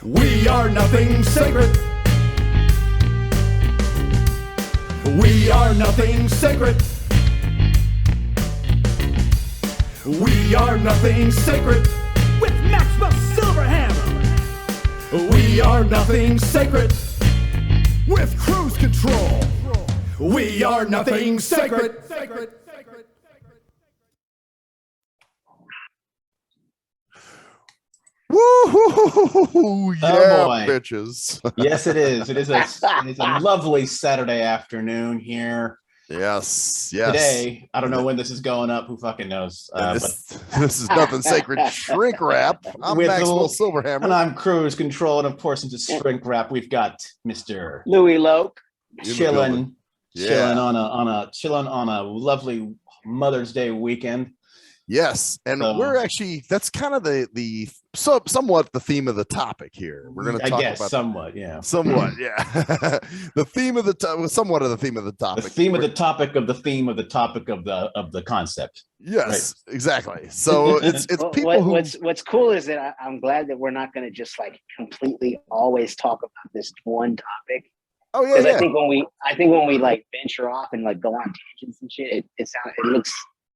We are nothing sacred. We are nothing sacred. We are nothing sacred. With Maxwell Silverhammer. We are nothing sacred. With cruise control. We are nothing sacred. Woo! Yeah, boy. bitches. Yes, it is. It is a lovely Saturday afternoon here. Yes. Today, I don't know when this is going up. Who fucking knows? This is nothing sacred. Shrink wrap. I'm Maxwell Silverhammer, and I'm Cruise Control. And of course, into shrink wrap, we've got Mr. Louie Loke chilling on a lovely Mother's Day weekend. Yes, and we're actually that's kind of the somewhat the theme of the topic here. We're going to talk about somewhat, yeah. The theme of the somewhat of the theme of the topic. The theme of the topic of the theme of the topic of the concept. Yes, right. Exactly. So it's well, people who what's cool is that I'm glad that we're not going to just like completely always talk about this one topic. Oh yeah, I think when we like venture off and like go on tangents and shit,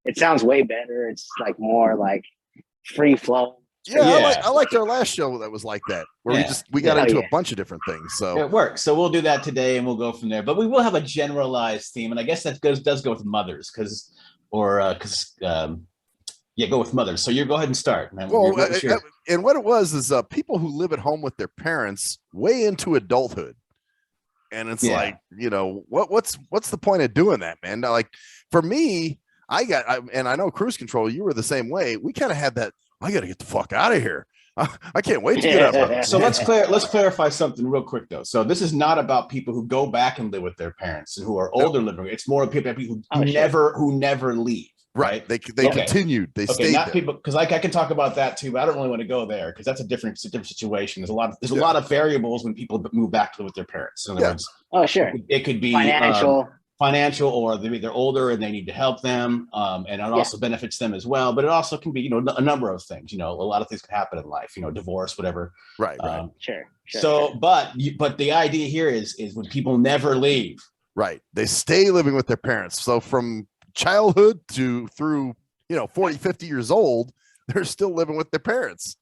it sounds way better. It's like more like free flow. Yeah. I liked our last show that was like that, where we got into a bunch of different things. So it works. So we'll do that today, and we'll go from there. But we will have a generalized theme, and I guess that does go with mothers, go with mothers. So you go ahead and start, man. Well, and what it was is people who live at home with their parents way into adulthood, and it's like, you know, what's the point of doing that, man? Now, like for me. And I know Cruise Control, you were the same way. We kind of had that, I got to get the fuck out of here. I can't wait to get up. So let's clarify something real quick, though. So this is not about people who go back and live with their parents and who are older living. It's more people who never leave. Right. They continued. They stayed. Not people, because I can talk about that too, but I don't really want to go there because that's a different situation. There's a lot of variables when people move back to live with their parents. In other words, sure. It could be financial, or they're older and they need to help them, and it also benefits them as well. But it also can be, a number of things. A lot of things can happen in life. Divorce, whatever. Right. Sure. So, but the idea here is when people never leave. Right. They stay living with their parents. So from childhood through 40, 50 years old, they're still living with their parents.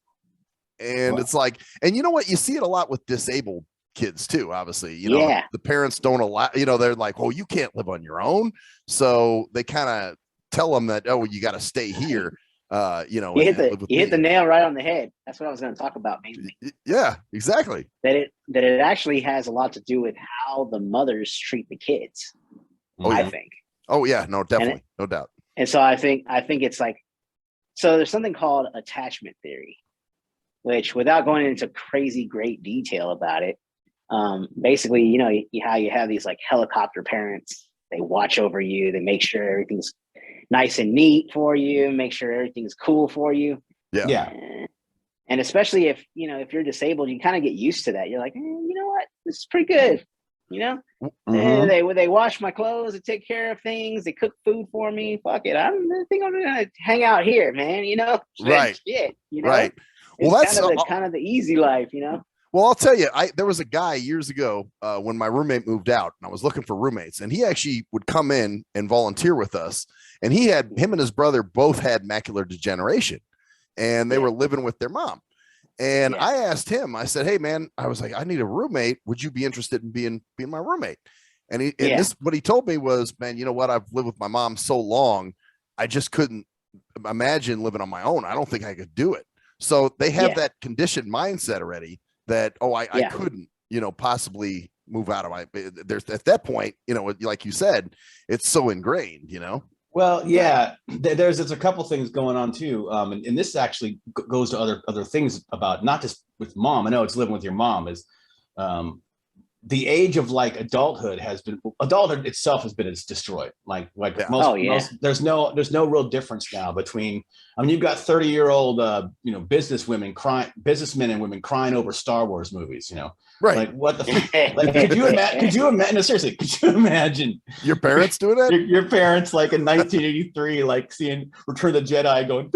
And it's like, and you know what? You see it a lot with disabled kids too, obviously. The parents don't allow, they're like, oh, you can't live on your own, so they kind of tell them that, oh, you got to stay here. You hit the nail right on the head. That's what I was going to talk about mainly. Yeah, exactly. That it actually has a lot to do with how the mothers treat the kids. I think. Oh yeah, no, definitely, no doubt. And so I think it's like, so there's something called attachment theory, which, without going into crazy great detail about it, basically, how you have these like helicopter parents. They watch over you. They make sure everything's nice and neat for you. Make sure everything's cool for you. Yeah. And especially if you're disabled, you kind of get used to that. You're like, you know what, this is pretty good. And they wash my clothes. They take care of things. They cook food for me. Fuck it, I think I'm gonna hang out here, man. Right. Shit. Right. Well, that's kind of the easy life, Well, I'll tell you, there was a guy years ago when my roommate moved out, and I was looking for roommates, and he actually would come in and volunteer with us. And him and his brother both had macular degeneration, and they were living with their mom. And I asked him, I said, hey man, I was like, I need a roommate. Would you be interested in being my roommate? And what he told me was, man, you know what? I've lived with my mom so long, I just couldn't imagine living on my own. I don't think I could do it. So they have that conditioned mindset already that, I couldn't, possibly move out of there's at that point, like you said, it's so ingrained, Well, yeah, there's a couple things going on too. And this actually goes to other things about not just with mom. I know it's living with your mom is, the age of like adulthood itself has been destroyed. Most, there's no real difference now between, you've got 30-year-old, businessmen and women crying over Star Wars movies, Right. Like what the could you imagine? No, seriously, could you imagine your parents doing that? Your parents like in 1983, like seeing Return of the Jedi going,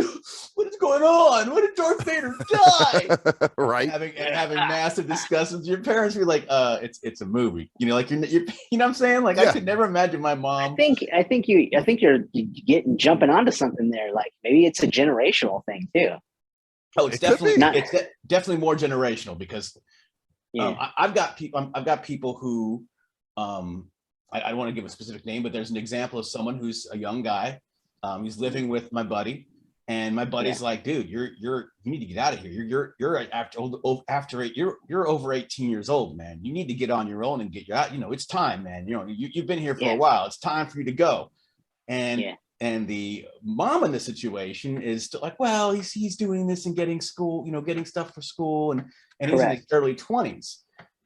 what is going on? When did Darth Vader die? Right. Having massive discussions with your parents. You're like, it's a movie. You know, like you're you know what I'm saying? Like I could never imagine my mom. I think you're getting jumping onto something there. Like maybe it's a generational thing too. Oh, it's definitely more generational because I've got people who I don't want to give a specific name, but there's an example of someone who's a young guy. He's living with my buddy, and my buddy's like, dude, you need to get out of here. You're over 18 years old, man. You need to get on your own and get you out. You know, it's time, man. You know, you've been here for a while. It's time for you to go. And the mom in the situation is still like, well, he's doing this and getting school, you know, getting stuff for school, and he's in his early 20s.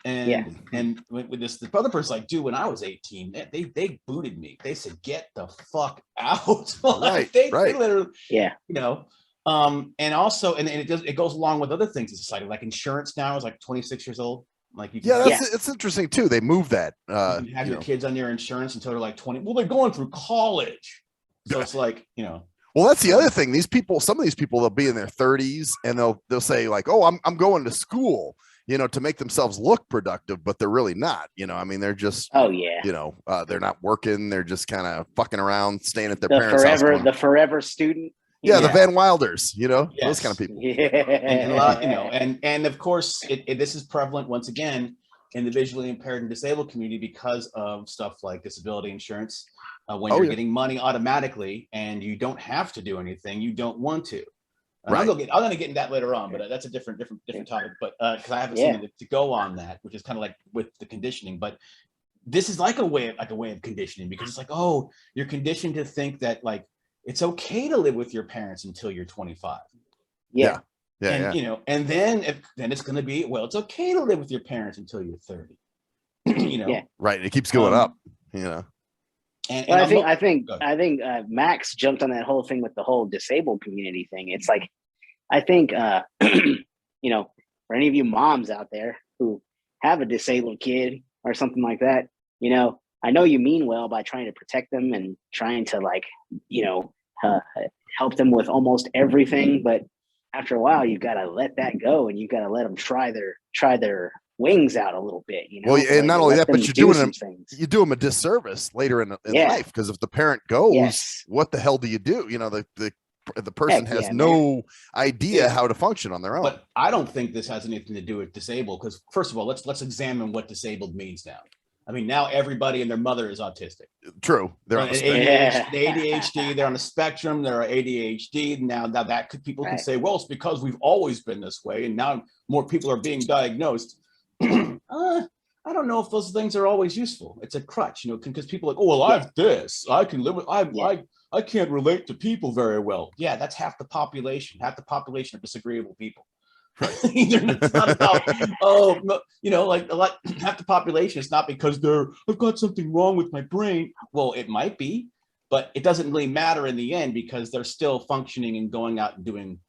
And with this, the other person's like, dude, when I was 18, they booted me. They said, get the fuck out. Like, they literally, you know. And also, and it goes along with other things in society, like insurance now is like 26 years old. Like you can, it's interesting too. They moved that. You can have your kids on your insurance until they're like 20. Well, they're going through college. So it's like, you know. Well, that's the other thing. Some of these people, they'll be in their 30s and they'll say like, oh, I'm going to school, you know, to make themselves look productive, but they're really not. You know, I mean, they're just, you know, they're not working. They're just kind of fucking around, staying at their parents' house. The forever student. The Van Wilders, you know, those kind of people. And a lot, you know, and of course, this is prevalent once again in the visually impaired and disabled community because of stuff like disability insurance. When you're getting money automatically and you don't have to do anything, you don't want to. I'm going to get into that later on, but that's a different topic. But because I have something to go on that, which is kind of like with the conditioning. But this is like a way of conditioning, because it's like, oh, you're conditioned to think that like it's okay to live with your parents until you're 25. Yeah. You know, and then it's going to be, well, it's okay to live with your parents until you're 30. You know, right? It keeps going up. You know. I think Max jumped on that whole thing with the whole disabled community thing. It's like, I think, you know, for any of you moms out there who have a disabled kid or something like that, you know, I know you mean well by trying to protect them and trying to, like, you know, help them with almost everything. But after a while, you've got to let that go, and you've got to let them try their wings out a little bit, you know. Well, and not only that, but you do them a disservice later in life, because if the parent goes, what the hell do you do? You know, the person has no idea how to function on their own. But I don't think this has anything to do with disabled, because first of all, let's examine what disabled means now. I mean, now everybody and their mother is autistic. True. They're on the ADHD, they're on the spectrum, they're ADHD. Now that people can say, well, it's because we've always been this way, and now more people are being diagnosed. I don't know if those things are always useful. It's a crutch, you know, because people are like, oh, well, I've this. I can live with, I can't relate to people very well. Yeah, that's half the population. Half the population are disagreeable people. It's not about, you know, like half the population is not because I've got something wrong with my brain. Well, it might be, but it doesn't really matter in the end, because they're still functioning and going out and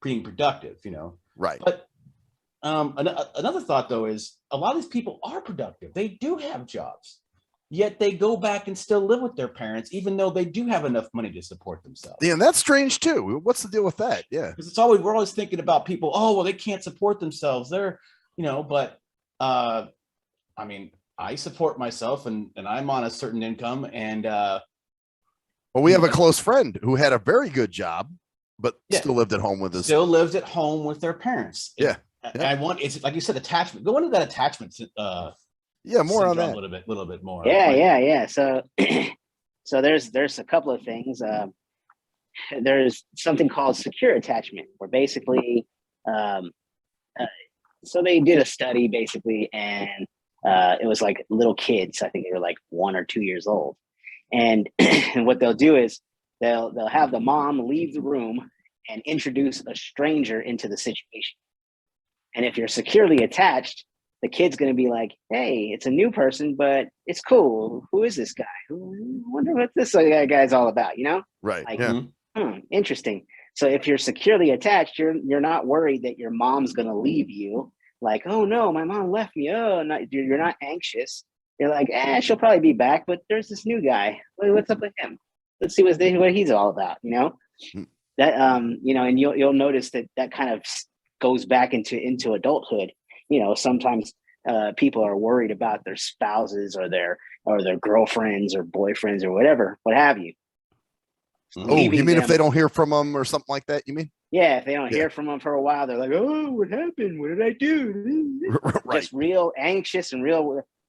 being productive, you know. Right. But another thought, though, is a lot of these people are productive. They do have jobs, yet they go back and still live with their parents, even though they do have enough money to support themselves. Yeah, and that's strange too. What's the deal with that? Yeah, because we're always thinking about people. Oh, well, they can't support themselves. They're, you know, but I mean, I support myself, and I'm on a certain income, and well, we have a close friend who had a very good job, but still lived at home with their parents. It's like you said, attachment. Go into that attachment. More on that. A little bit more. Yeah. So there's a couple of things. There's something called secure attachment, where basically, so they did a study basically, and it was like little kids. I think they were like 1 or 2 years old, and what they'll do is they'll have the mom leave the room and introduce a stranger into the situation. And if you're securely attached, the kid's going to be like, hey, it's a new person, but it's cool. Who is this guy? I wonder what this guy's all about, you know? Right. Like, interesting. So if you're securely attached, you're not worried that your mom's going to leave you. Like, oh, no, my mom left me. Oh, you're not anxious. You're like, she'll probably be back, but there's this new guy. What's up with him? Let's see what he's all about, you know? that and you'll notice that kind of goes back into adulthood. Sometimes people are worried about their spouses or their girlfriends or boyfriends or what have you. Oh, you mean them. if they don't hear from them or something like that, you mean? Yeah, if they don't hear from them for a while, they're like, oh, what happened? What did I do? Right. Just real anxious and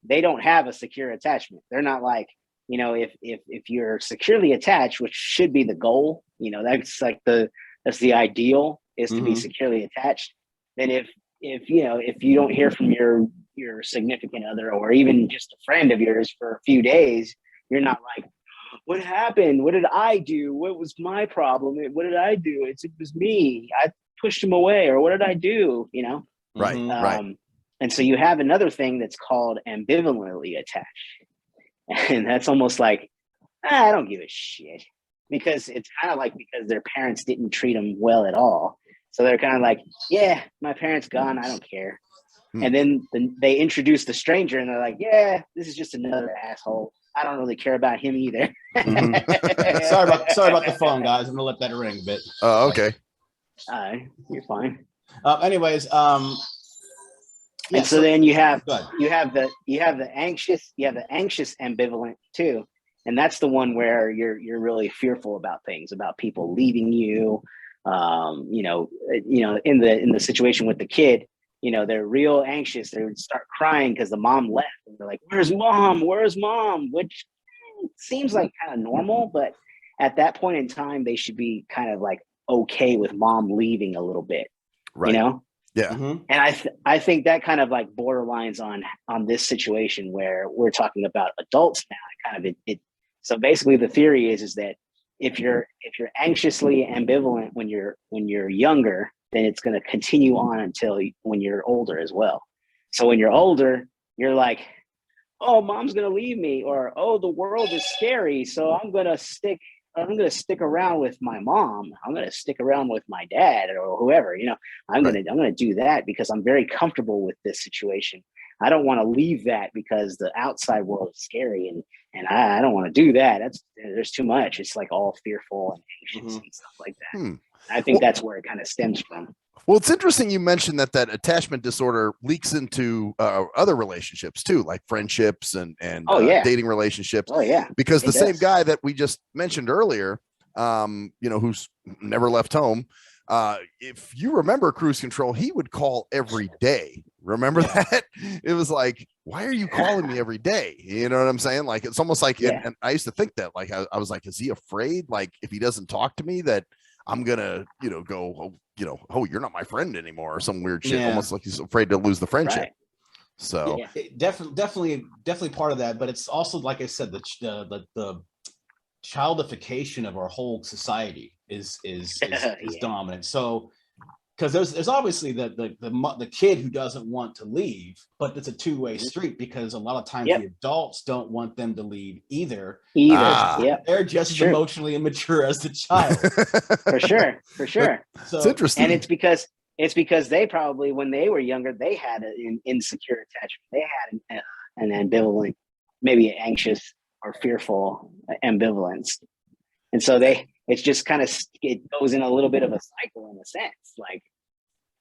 they don't have a secure attachment. They're not like, if you're securely attached, which should be the goal, that's like that's the ideal, is to be securely attached. Then if you don't hear from your significant other or even just a friend of yours for a few days, you're not like, what happened? What did I do? What was my problem? What did I do? It was me. I pushed him away, or what did I do? Right. Right. And so you have another thing that's called ambivalently attached. And that's almost like, I don't give a shit, because it's kind of like, because their parents didn't treat them well at all. So they're kind of like, yeah, my parents gone, I don't care. And then they introduce the stranger and they're like, yeah, this is just another asshole. I don't really care about him either. Sorry about the phone, guys. I'm gonna let that ring a bit. Oh, okay. You're fine. Anyways, and so then you have the anxious ambivalent too, and that's the one where you're really fearful about things, about people leaving you. In the situation with the kid, they're real anxious. They would start crying because the mom left, and they're like, "Where's mom? Where's mom?" Which seems like kind of normal, but at that point in time, they should be kind of like okay with mom leaving a little bit, right. Yeah. And I think that kind of like borderlines on this situation where we're talking about adults now. So basically, the theory is that if you're anxiously ambivalent when you're younger, then it's going to continue on until when you're older as well. So when you're older, you're like, oh, mom's going to leave me, or, oh, the world is scary, so I'm going to stick around with my mom. I'm going to stick around with my dad or whoever, I'm going to do that because I'm very comfortable with this situation. I don't want to leave that because the outside world is scary, and I don't want to do that. There's too much. It's like all fearful and anxious and stuff like that. I think that's where it kind of stems from. Well, it's interesting you mentioned that attachment disorder leaks into other relationships too, like friendships and dating relationships. Oh yeah, because the same guy that we just mentioned earlier, who's never left home. If you remember Cruise Control, he would call every day. Remember that? It was like, why are you calling me every day? You know what I'm saying? Like, it's almost like, and I used to think that, like, I was like, is he afraid? Like, if he doesn't talk to me, that I'm gonna, go, oh, you're not my friend anymore, or some weird shit. Almost like he's afraid to lose the friendship. Right. So definitely part of that. But it's also, like I said, the childification of our whole society is dominant. So, because there's obviously the kid who doesn't want to leave, but it's a two-way street, because a lot of times the adults don't want them to leave either. They're just as emotionally immature as the child. for sure. So, it's interesting, and it's because they probably, when they were younger, they had an insecure attachment. They had an ambivalent, maybe anxious or fearful ambivalence, and so it's just kind of, it goes in a little bit of a cycle in a sense. Like,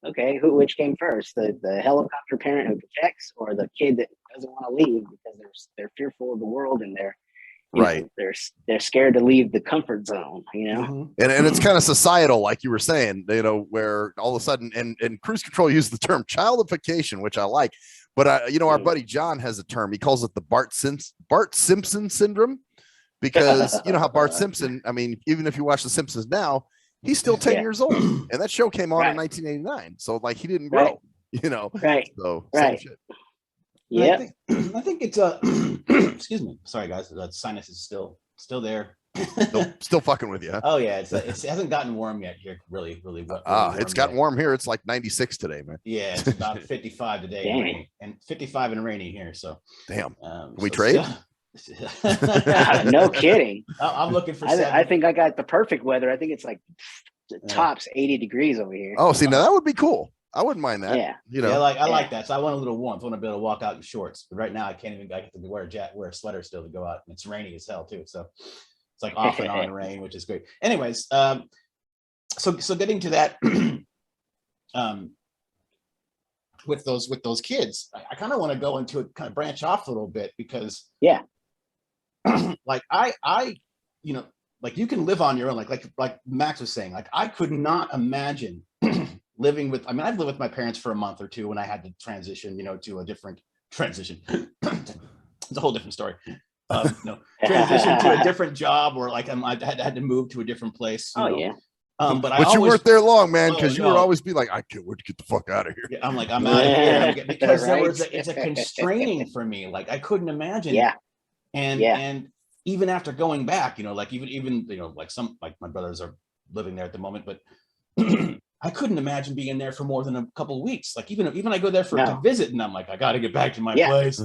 okay, which came first, the helicopter parent who protects, or the kid that doesn't want to leave because they're fearful of the world, and they're scared to leave the comfort zone, and it's kind of societal, like you were saying, where all of a sudden, and Cruise Control used the term childification, which I like, but our buddy John has a term. He calls it the Bart Simpson syndrome. Because you know how Bart Simpson, I mean, even if you watch The Simpsons now, he's still 10 years old, and that show came on in 1989. So, like, he didn't grow, Right. So right. Same shit. Yeah. I think it's excuse me. Sorry, guys. The sinus is still there. Still fucking with you. Huh? Oh yeah, it hasn't gotten warm yet here. Really it's gotten warm here. It's like 96 today, man. Yeah, it's about 55 today, and 55 and rainy here. So damn. Can we trade? No kidding. I'm looking for. I think I got the perfect weather. I think it's like tops 80 degrees over here. Oh, see, now that would be cool. I wouldn't mind that. Yeah. I like that. So I want a little warmth. I want to be able to walk out in shorts. But right now I can't even. I have to wear a sweater still to go out, and it's rainy as hell too. So it's like off and on rain, which is great. Anyways, so getting to that, with those kids, I kind of want to go into it, kind of branch off a little bit, because Yeah. like I you know, like you can live on your own, like Max was saying, like I could not imagine living with, I mean, I've lived with my parents for a month or two when I had to transition, to a different transition. It's a whole different story. Transition to a different job, or like I had to move to a different place. Yeah. But you weren't there long, man, because you would always be like, I can't wait to get the fuck out of here. Yeah, I'm like, I'm out of here, because Right. it's a constraining for me. Like I couldn't imagine. Yeah. And even after going back, like even like my brothers are living there at the moment, but I couldn't imagine being there for more than a couple of weeks. Like even I go there to visit, and I'm like, I got to get back to my place.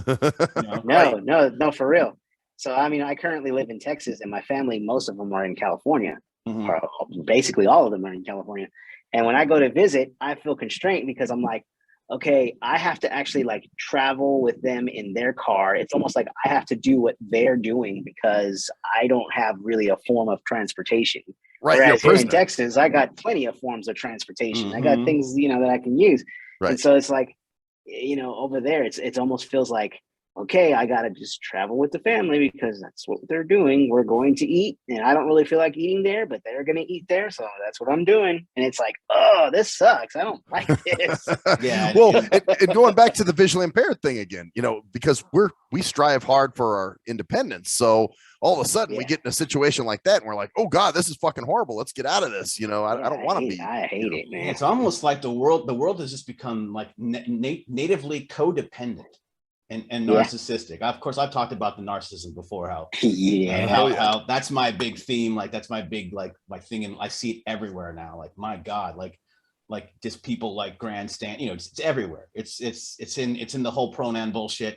No, for real. So I mean, I currently live in Texas, and my family, most of them are in California. Mm-hmm. Basically, all of them are in California. And when I go to visit, I feel constrained because I'm like, okay, I have to actually like travel with them in their car. It's almost like I have to do what they're doing because I don't have really a form of transportation. Right. Whereas here in Texas, I got plenty of forms of transportation. Mm-hmm. I got things, that I can use. Right. And so it's like, over there, it's almost feels like, okay, I got to just travel with the family because that's what they're doing. We're going to eat, and I don't really feel like eating there, but they're going to eat there. So that's what I'm doing. And it's like, oh, this sucks. I don't like this. Yeah. Well, and going back to the visually impaired thing again, because we strive hard for our independence. So all of a sudden we get in a situation like that and we're like, oh God, this is fucking horrible. Let's get out of this. I don't want to be. I hate it, man. It's almost like the world has just become like natively codependent and narcissistic. Of course, I've talked about the narcissism before, how that's my big theme. Like that's my big, like my thing. And I see it everywhere now. Like, my God, like just people like grandstand, it's everywhere. It's in the whole pronoun bullshit,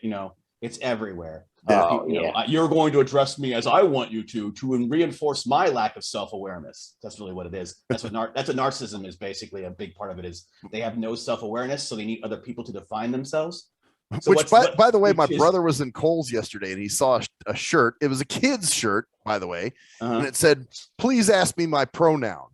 it's everywhere. You're going to address me as I want you to reinforce my lack of self-awareness. That's really what it is. That's what narcissism is. Basically, a big part of it is they have no self-awareness, so they need other people to define themselves. So by the way, my brother was in Kohl's yesterday and he saw a shirt. It was a kid's shirt, by the way, and it said, "Please ask me my pronoun."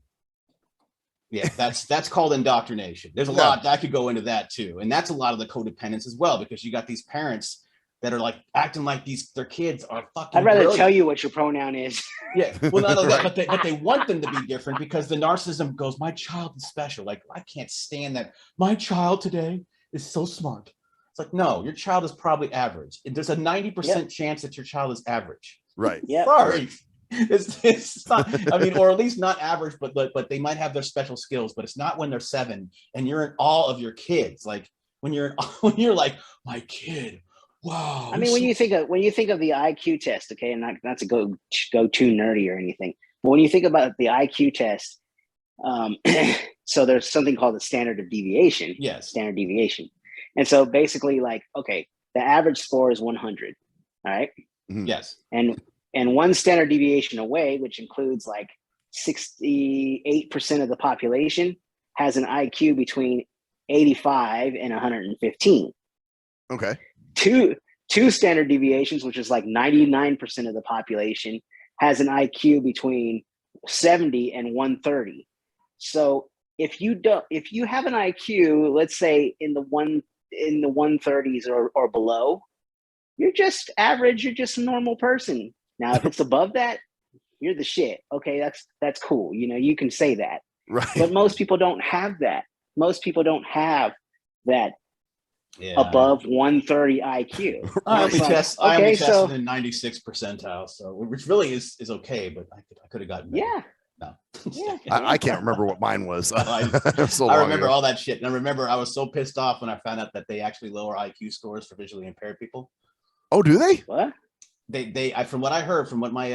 Yeah, that's called indoctrination. There's a lot that could go into that too, and that's a lot of the codependence as well, because you got these parents that are like acting like their kids are fucking. I'd rather brilliant. tell you what your pronoun is. Yeah, well, not only that, but they want them to be different, because the narcissism goes, my child is special. Like, I can't stand that. My child today is so smart. It's like, no, your child is probably average. There's a 90% chance that your child is average. Right. Yeah. Sorry. It's not, I mean, or at least not average, but they might have their special skills, but it's not when they're 7 and you're in awe of your kids. Like when you're like, my kid, wow. I mean, when you think of the IQ test, okay, and not to go too nerdy or anything, but when you think about the IQ test, so there's something called the standard of deviation. Yes. Standard deviation. And so basically, like, okay, the average score is 100. All right. Mm-hmm. Yes. And one standard deviation away, which includes like 68% of the population, has an IQ between 85 and 115. Okay. Two standard deviations, which is like 99% of the population, has an IQ between 70 and 130. So if you have an IQ, let's say in the 130s or below, you're just average. You're just a normal person. Now, if it's above that, you're the shit. Okay, that's cool. You can say that. Right. But most people don't have that. Most people don't have that above 130 IQ. I only tested in 96th percentile, so which really is okay. But I could have gotten better. Yeah. No. Yeah. I can't remember what mine was. I remember all that shit. And I remember I was so pissed off when I found out that they actually lower IQ scores for visually impaired people. Oh, do they? What? They from what I heard, from what my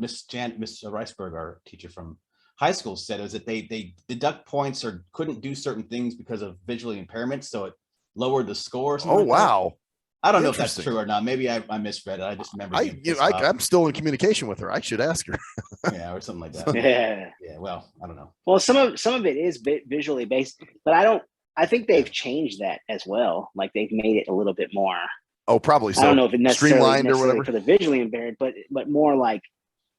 Miss Reisberg, our teacher from high school, said, is that they deduct points or couldn't do certain things because of visually impairment, so it lowered the score. Oh, wow. I don't know if that's true or not. Maybe I misread it. I just remember. I'm still in communication with her. I should ask her. Yeah, or something like that. Yeah. Yeah. Well, I don't know. Well, some of it is visually based, but I think they've changed that as well. Like they've made it a little bit more. Oh, probably so. I don't know if it necessarily streamlined or whatever for the visually impaired, but more like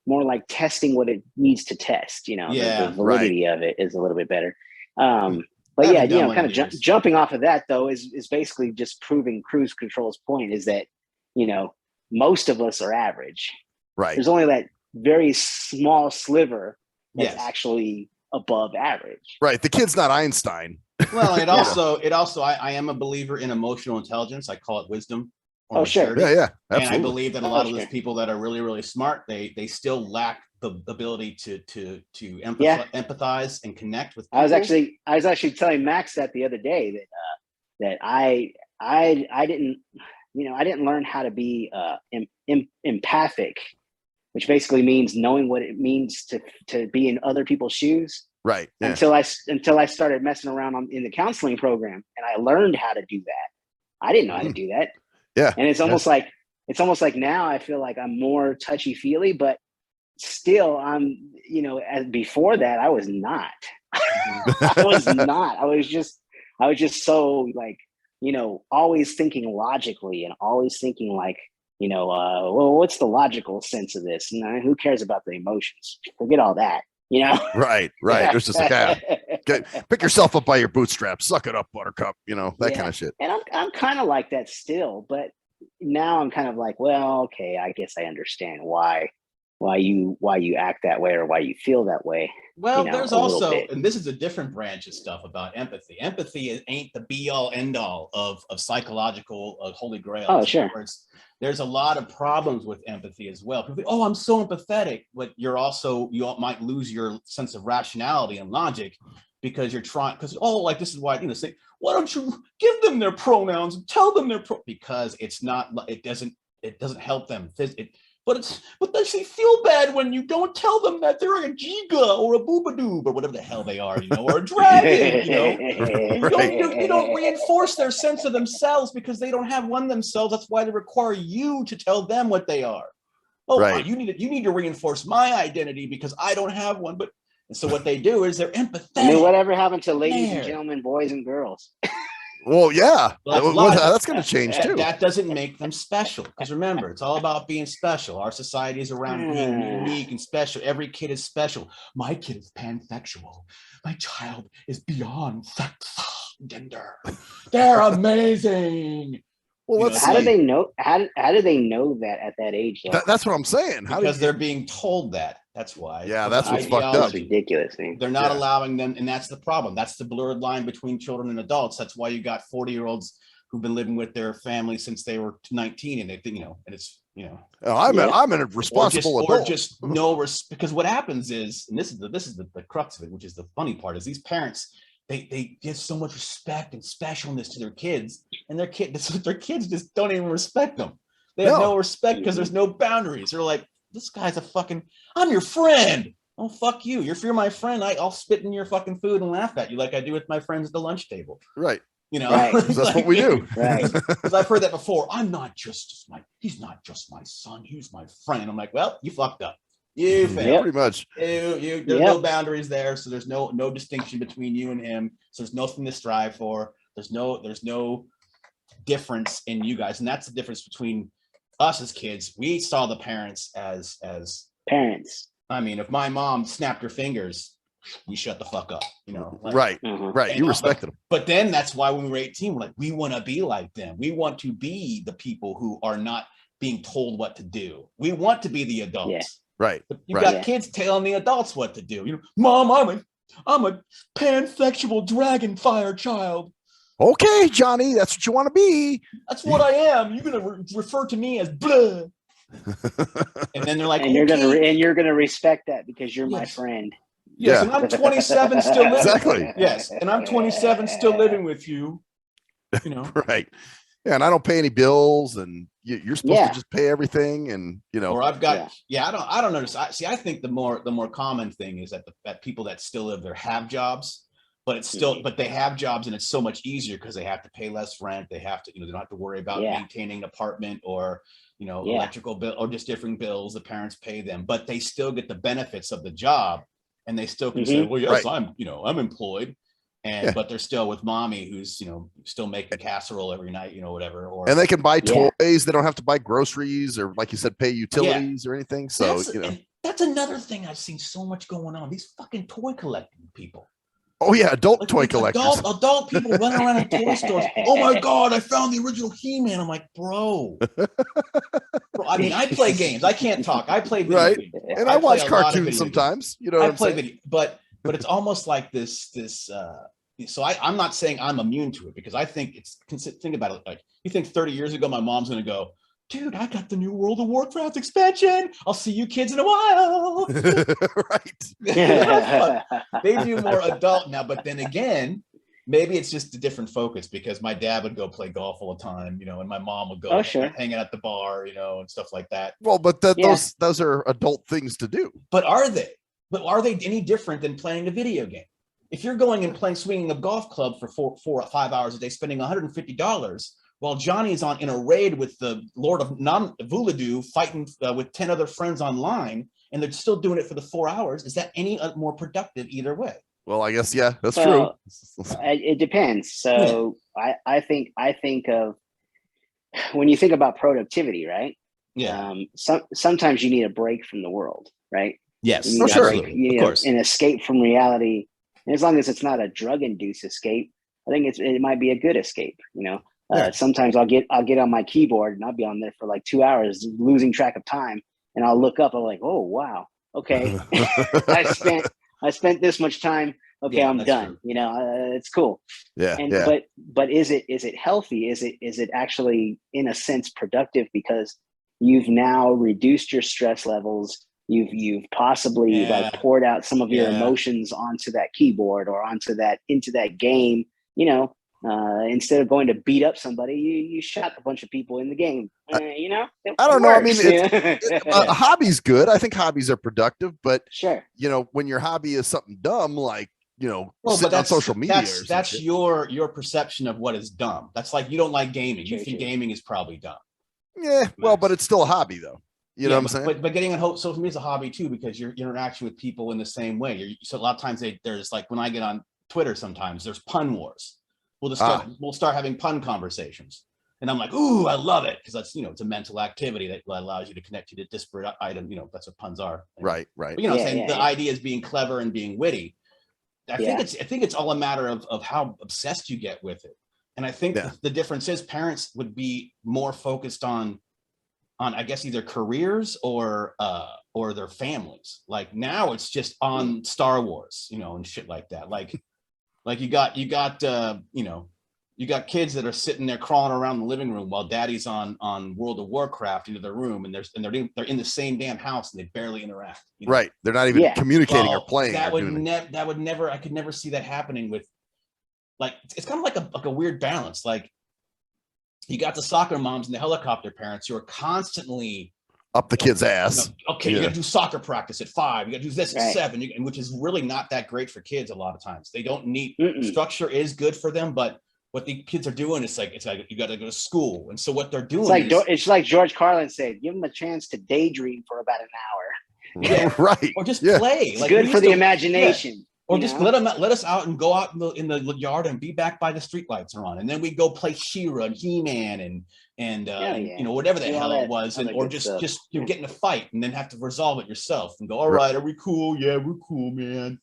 more like testing what it needs to test. You know, the validity of it is a little bit better. But yeah, you know, kind of jumping off of that though is basically just proving cruise control's point is that, you know, most of us are average. Right. There's only that very small sliver that's actually above average. Right. The kid's not Einstein. Well, it also I am a believer in emotional intelligence. I call it wisdom. Oh, sure. Yeah, absolutely. And I believe that a lot of those people that are really, really smart, they still lack the ability to empathize and connect with people. I was actually telling Max that the other day that I didn't, you know, I didn't learn how to be empathic, which basically means knowing what it means to be in other people's shoes. Right. Yeah. Until I started messing around in the counseling program, and I learned how to do that. I didn't know how to do that. Yeah. And it's almost like now I feel like I'm more touchy-feely, but still I'm, you know, as before that I was not. I was not. I was just so like, you know, always thinking logically and always thinking like, you know, well, what's the logical sense of this? And who cares about the emotions? Forget all that, you know? Right. There's just like, pick yourself up by your bootstraps, suck it up, buttercup, you know, that kind of shit. And I'm kind of like that still, but now I'm kind of like, well, okay, I guess I understand why you act that way or why you feel that way. Well, you know, there's also, and this is a different branch of stuff about empathy. Empathy ain't the be all end all of psychological holy grail. Oh, sure. There's a lot of problems with empathy as well. People think, oh, I'm so empathetic, but you might lose your sense of rationality and logic because you're trying, like this is why, you know, say, why don't you give them their pronouns and tell them because it's not, it doesn't help them. But they feel bad when you don't tell them that they're a giga or a boobadoob or whatever the hell they are, you know, or a dragon, you know. You don't reinforce their sense of themselves because they don't have one themselves. That's why they require you to tell them what they are. Oh, right. You need to reinforce my identity because I don't have one. And so what they do is they're empathetic. I mean, whatever happened to ladies and gentlemen, boys and girls? Well, yeah, that's going to change too. That doesn't make them special because remember, it's all about being special. Our society is around being unique and special. Every kid is special. My kid is pansexual. My child is beyond sex gender. They're amazing. Well, how do they know? How do they know that at that age? That's what I'm saying. Because they're being told that. That's why. Yeah, that's what's fucked up. That's ridiculous. They're not allowing them, and that's the problem. That's the blurred line between children and adults. That's why you got 40-year-olds who've been living with their family since they were 19, and they think, you know, and it's, you know, I'm a responsible adult. Or just no respect. Because what happens is, and this is the crux of it, which is the funny part, is these parents. They give so much respect and specialness to their kids, and their kids just don't even respect them. They have no respect because there's no boundaries. They're like, this guy's I'm your friend. Oh, fuck you. If you're my friend, I'll spit in your fucking food and laugh at you like I do with my friends at the lunch table. Right. You know, right. That's what we do. Right. Because I've heard that before. He's not just my son. He's my friend. I'm like, well, you fucked up. You failed. Pretty much. There's no boundaries there, so there's no distinction between you and him. So there's nothing to strive for. There's no difference in you guys, and that's the difference between us as kids. We saw the parents as parents. I mean, if my mom snapped her fingers, we shut the fuck up, you know. Like, right. You respected them. But then that's why when we were 18, we're like, we want to be like them. We want to be the people who are not being told what to do. We want to be the adults. Yeah. Right. But you got kids telling the adults what to do. You know, Mom, I'm a pansexual dragon fire child. Okay, Johnny, that's what you want to be. That's what I am. You're gonna refer to me as blah. And then they're like, and you're gonna respect that because you're my friend. Yes, and I'm 27 still living. Exactly. Yes, and I'm 27 still living with you. You know, right. Yeah, and I don't pay any bills, and you're supposed to just pay everything, and you know. Or I've got, I don't understand. See, I think the more common thing is that people that still live there have jobs, but it's still, but they have jobs, and it's so much easier because they have to pay less rent. They have to, they don't have to worry about maintaining an apartment or electrical bill or just different bills. The parents pay them, but they still get the benefits of the job, and they still can say, well, yes, I'm employed. And but they're still with mommy who's still making casserole every night, whatever. And they can buy toys. They don't have to buy groceries or, like you said, pay utilities or anything. So That's another thing I've seen so much going on. These fucking toy collecting people. Oh yeah, adult Like, toy collectors. Adult people running around in toy stores. Oh my God, I found the original He-Man. I'm like, bro. I mean, I play games. I can't talk. I play video Right. games. And I watch play a lot of cartoons video sometimes. games. You know what I I'm play saying? video, but it's almost like this. So I'm not saying I'm immune to it, because I think think about it. Like, you think 30 years ago, my mom's going to go, dude, I got the new World of Warcraft expansion. I'll see you kids in a while. Right. They do more adult now, but then again, maybe it's just a different focus, because my dad would go play golf all the time, you know, and my mom would go hanging at the bar, you know, and stuff like that. Well, but those are adult things to do. But are they? But are they any different than playing a video game? If you're going and playing swinging a golf club for 4 or 5 hours a day, spending $150, while Johnny's in a raid with the Lord of Vouladu fighting with 10 other friends online, and they're still doing it for the 4 hours, is that any more productive either way? Well, I guess, yeah, that's true. It depends. So I think of, when you think about productivity, right? Yeah. Sometimes you need a break from the world, right? Yes. You need Absolutely. Of course. An escape from reality. And as long as it's not a drug-induced escape, I think it might be a good escape, you know? Sometimes I'll get on my keyboard and I'll be on there for like 2 hours, losing track of time. And I'll look up, I'm like, oh, wow. Okay. I spent this much time. Okay, I'm done. True. You know, it's cool. Yeah. But is it healthy? Is it actually, in a sense, productive, because you've now reduced your stress levels? You've possibly like poured out some of your emotions onto that keyboard or into that game. You know, instead of going to beat up somebody, you shot a bunch of people in the game. You know, I don't know. I mean, a hobby's good. I think hobbies are productive, but sure, you know, when your hobby is something dumb, like, you know, sitting on social media, that's your perception of what is dumb. That's like, you don't like gaming. You think gaming is probably dumb. Yeah, well, but it's still a hobby, though. You know what I'm saying? But getting on social media is a hobby too, because you're interaction with people in the same way. So a lot of times there's like, when I get on Twitter, sometimes there's pun wars. We'll start having pun conversations, and I'm like, ooh, I love it, because that's, you know, it's a mental activity that allows you to connect you to disparate items. You know, that's what puns are. Right. But, you know, the idea is being clever and being witty. I think it's all a matter of how obsessed you get with it. And I think the difference is parents would be more focused on I guess either careers or their families. Like now it's just on Star Wars, you know, and shit like that. Like you got you got kids that are sitting there crawling around the living room while daddy's on World of Warcraft into their room, and they're in the same damn house and they barely interact. You know? Right. They're not even communicating or playing. That would never, I could never see that happening with, like, it's kind of like a weird balance. Like, you got the soccer moms and the helicopter parents who are constantly up the kid's ass. You know, okay, you got to do soccer practice at 5. You got to do this at 7, which is really not that great for kids a lot of times. They don't need structure is good for them, but what the kids are doing is like, it's like you got to go to school, and so what they're doing it's like George Carlin said, give them a chance to daydream for about an hour. Yeah. Right. Or just play. It's good for the imagination. Yeah. Or just let us out and go out in the yard and be back by the street lights are on, and then we go play She-Ra and He-Man and you know, whatever the hell it was, and or just you get in a fight and then have to resolve it yourself and go, all right, are we cool? Yeah, we're cool, man.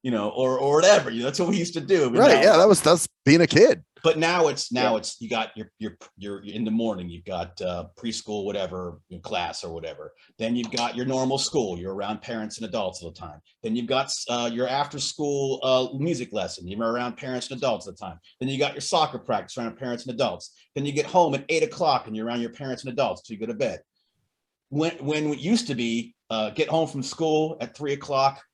You know, or whatever. You know, that's what we used to do. But right? Now, that's being a kid. But now it's you got you're in the morning, you've got preschool, whatever, class or whatever. Then you've got your normal school. You're around parents and adults all the time. Then you've got your after school music lesson. You're around parents and adults all the time. Then you got your soccer practice around parents and adults. Then you get home at 8 o'clock and you're around your parents and adults till you go to bed. When it used to be get home from school at 3 o'clock.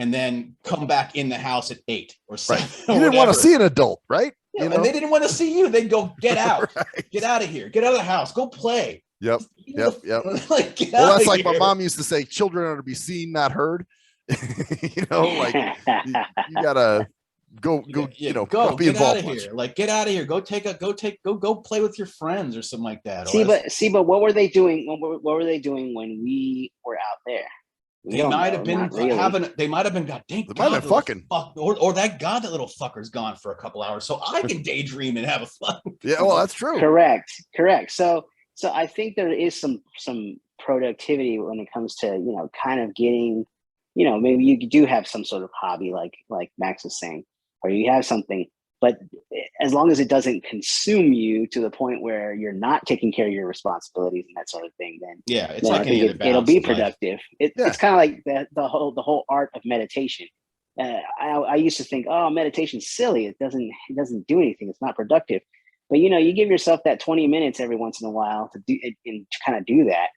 And then come back in the house at 8 or 7. Right. You didn't want to see an adult, right? Yeah, and they didn't want to see you. They'd go, get out, get out of here, get out of the house, go play. Yep. Like, well, that's like my mom used to say, children are to be seen, not heard. You know, like you gotta go be get out of involved. Here. Like, get out of here. Go play with your friends or something like that. But what were they doing? What were they doing when we were out there? They might have been fucking. Or that God, that little fucker's gone for a couple hours, so I can daydream and have a fun. Yeah, well, that's true. Correct. So I think there is some productivity when it comes to, you know, kind of getting, you know, maybe you do have some sort of hobby like Max was saying, or you have something, but as long as it doesn't consume you to the point where you're not taking care of your responsibilities and that sort of thing, then Yeah, it's then like I think any other it'll balance be in life. productive. Yeah. It's kind of like the whole art of meditation. I used to think, oh, meditation's silly. It doesn't do anything. It's not productive. But you know, you give yourself that 20 minutes every once in a while to do it and to kind of do that.